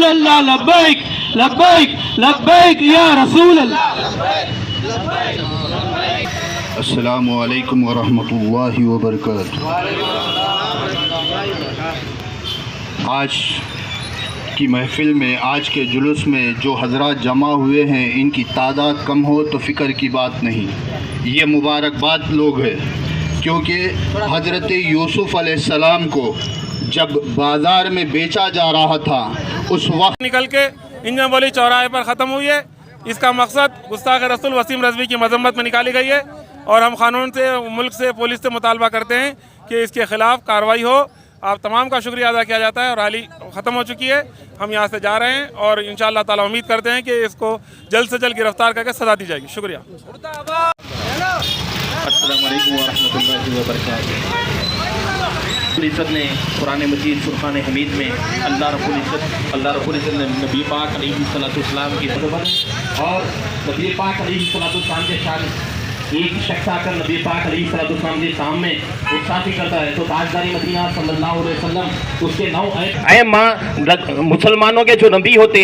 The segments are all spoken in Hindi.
अल्लाह लब्बैक लब्बैक लब्बैक या रसूल अल्लाह। अस्सलामु अलैकुम व रहमतुल्लाहि व बरकातुहू। आज की महफ़िल में, आज के जुलूस में जो हज़रात जमा हुए हैं, इनकी तादाद कम हो तो फ़िक्र की बात नहीं, ये मुबारकबाद लोग हैं। क्योंकि हज़रत यूसुफ़ अलैहिस्सलाम को जब बाज़ार में बेचा जा रहा था उस वक्त निकल के इंजन वाली चौराहे पर ख़त्म हुई है। इसका मकसद गुस्ताख रसूल वसीम रज़वी की मजम्मत में निकाली गई है और हम कानून से, मुल्क से, पुलिस से मुतालबा करते हैं कि इसके ख़िलाफ़ कार्रवाई हो। आप तमाम का शुक्रिया अदा किया जाता है और रैली ख़त्म हो चुकी है। हम यहाँ से जा रहे हैं और इंशाअल्लाह ताला उम्मीद करते हैं कि इसको जल्द से जल्द गिरफ्तार करके सज़ा दी जाएगी। शुक्रिया। अस्सलामु अलैकुम व रहमतुल्लाहि व बरकातुहू। इज़्ज़त ने कुरान मजीद फुरक़ान हमीद में अल्लाह रब्बुल इज़्ज़त ने नबी पाक अलैहिस्सलाम की और नबी पाक अलैहिस्सलाम के शान एक शख्स आकर नबी पाक अलैहिस्सलाम के सामने गुस्ताखी करता है तो ताजदारी मदीना सल्लल्लाहु अलैहि वसल्लम उसके 9 आयत मुसलमानों के जो नबी होते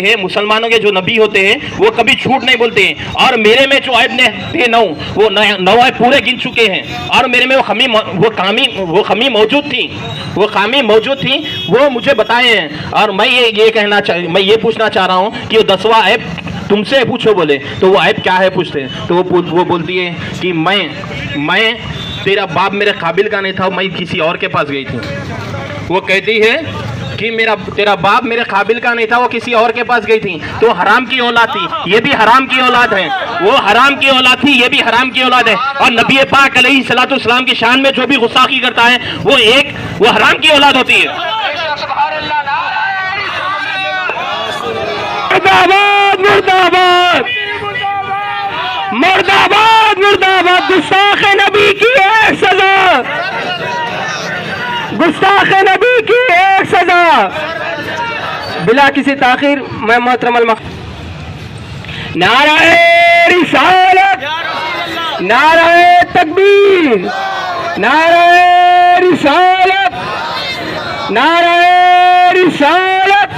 हैं वो कभी झूठ नहीं बोलते हैं। और मेरे में जो आयत थे 9 वो 9 आयत पूरे गिन चुके हैं और मेरे में वो खामी मौजूद थी वो मुझे बताए हैं। और मैं ये पूछना चाह रहा हूँ कि वो 10वां आयत तुमसे पूछो बोले तो वो आयत क्या है पूछते हैं तो वो बोलती है कि मैं तेरा बाप मेरे काबिल का नहीं था, मैं किसी और के पास गई थी। वो कहती है कि तेरा बाप मेरे काबिल का नहीं था, वो किसी और के पास गई थी। तो हराम की औलाद थी, ये भी हराम की औलाद है। वो हराम की औलाद थी, ये भी हराम की औलाद है। और नबी पाक अलैहिस्सलाम की शान में जो भी गुस्ताखी करता है वो हराम की औलाद होती है। मुर्दाबाद मुर्दाबाद मुर्दाबाद गुस्ताख नबी की एक सजा, गुस्ताख नबी की एक सजा। बिला किसी ताखिर मैं मोहतरम नाराए रिसालत, नाराए तकबीर, नाराए रिसालत, नाराए रिसालत।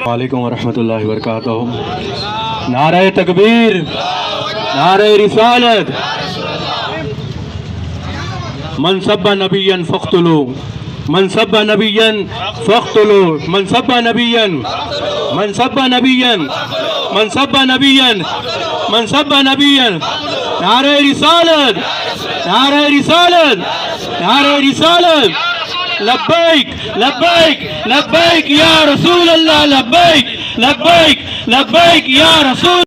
वालेकुम रहमतुल्लाहि व बरकातुहू। नारे तकबीर, नारे रिसालत। मन सब्बा नबियन फख्तुलू, मन सब्बा नबियन फख्तुलू, मन सब्बा नबियन, मन सब्बा नबियन, मन सब्बा नबियन, मन सब्बा नबियन। नारे रिसालत, नारे रिसालत, नारे रिसालत। लब्बैक लब्बैक लब्बैक या रसूल अल्लाह, लब्बैक लब्बैक लब्बैक या रसूल।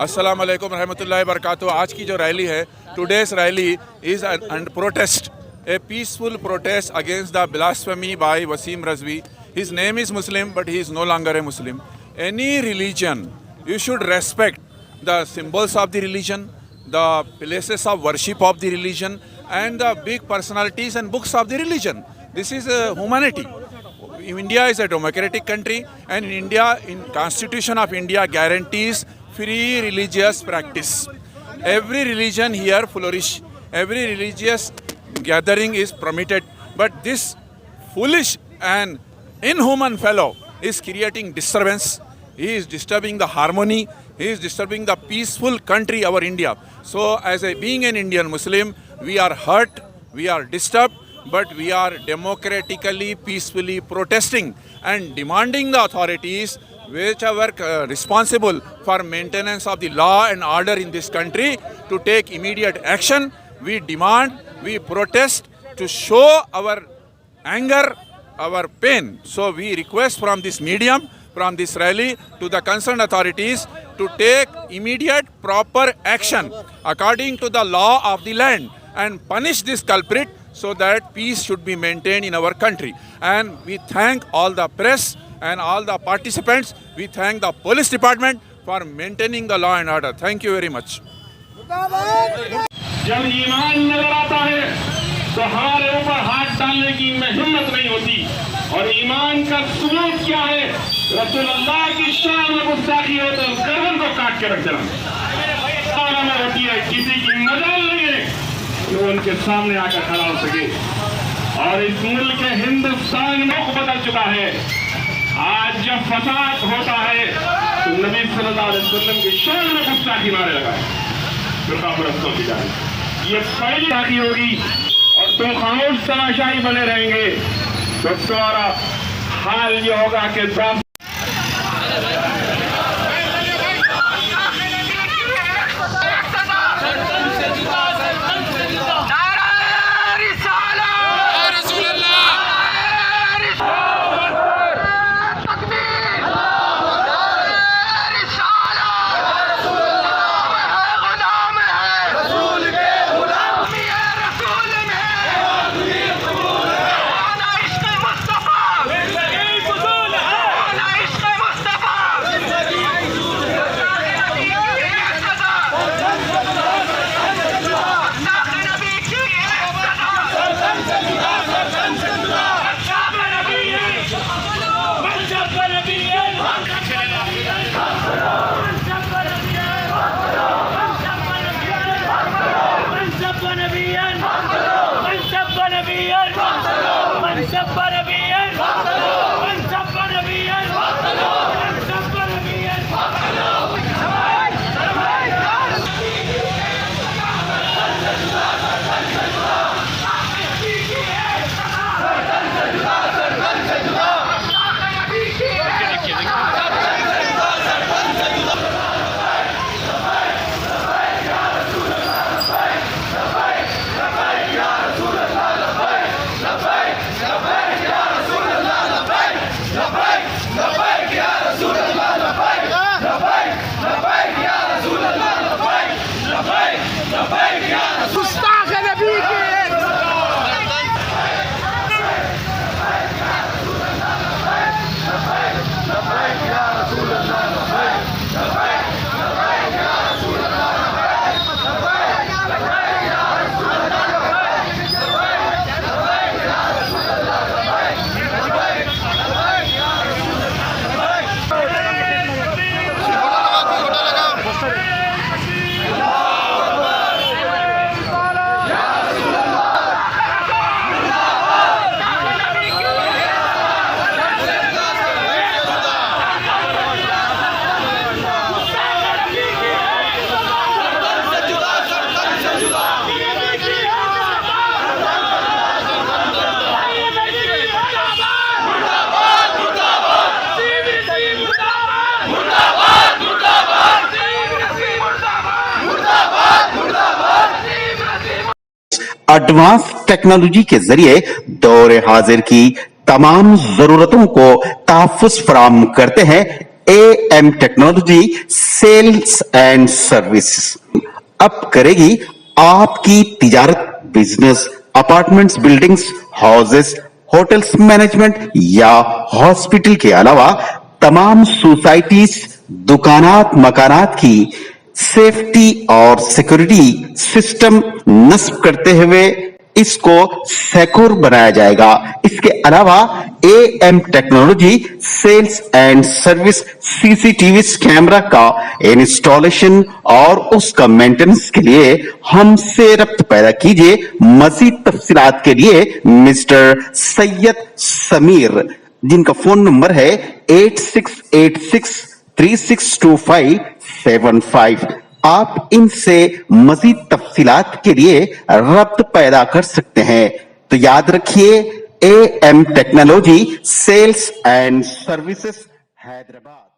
अस्सलाम वालेकुम रहमतुल्लाहि व बरकातुहू। आज की जो रैली है, today's rally is an protest, a peaceful protest against the blasphemy by Wasim Razvi. His name is Muslim, but he is no longer a Muslim. Any religion, you should respect the symbols of the religion, the places of worship of the religion, and the big personalities and books of the religion. This is humanity. India is a democratic country, and in India, in Constitution of India guarantees free religious practice. Every religion here flourish. Every religious gathering is permitted, but this foolish and inhuman fellow is creating disturbance. He is disturbing the harmony. He is disturbing the peaceful country, our India. So as being an Indian Muslim, we are hurt, we are disturbed, but we are democratically, peacefully protesting and demanding the authorities which are responsible for maintenance of the law and order in this country to take immediate action. We demand, we protest to show our anger, our pain. So we request from this medium, from this rally, to the concerned authorities to take immediate proper action according to the law of the land and punish this culprit so that peace should be maintained in our country. And we thank all the press and all the participants. We thank the police department for maintaining the law and order. Thank you very much. जब ईमान नजर आता है तो हमारे ऊपर हाथ डालने की हिम्मत नहीं होती। और ईमान का सबूत क्या है? रसूलुल्लाह की शान में गुस्ताखी हो तो गर्दन को काट के रख देना होती है। किसी की मजाल नहीं है कि वो उनके सामने आकर खड़ा हो सके। और इस मुल्क हिंदुस्तान में बदल चुका है। आज जब फसाद होता है तो नबी सल्लल्लाहु अलैहि वसल्लम की शान में गुस्ताखी मारे लगा है। ये पहली ताकी होगी और तुम खामोश तमाशाई बने रहेंगे तो तुम्हारा हाल ये होगा कि एडवांस टेक्नोलॉजी के जरिए दौर हाजिर की तमाम जरूरतों को तहफ्फुज़ फराहम करते हैं AM technology sales and service. अब करेगी आपकी तिजारत, business, apartments, buildings, houses, hotels management या हॉस्पिटल के अलावा तमाम सोसाइटीज, दुकानात, मकानात की सेफ्टी और सिक्योरिटी सिस्टम नस्ब करते हुए इसको सिक्योर बनाया जाएगा। इसके अलावा AM technology sales and service CCTV camera का इंस्टॉलेशन और उसका मेंटेनेंस के लिए हमसे रब्त पैदा कीजिए। मजीद तफसीलात के लिए मिस्टर सैयद समीर, जिनका फोन नंबर है 8686362575। आप इनसे मजीद तफसीलात के लिए रब्त पैदा कर सकते हैं। तो याद रखिए, AM technology sales and services, Hyderabad.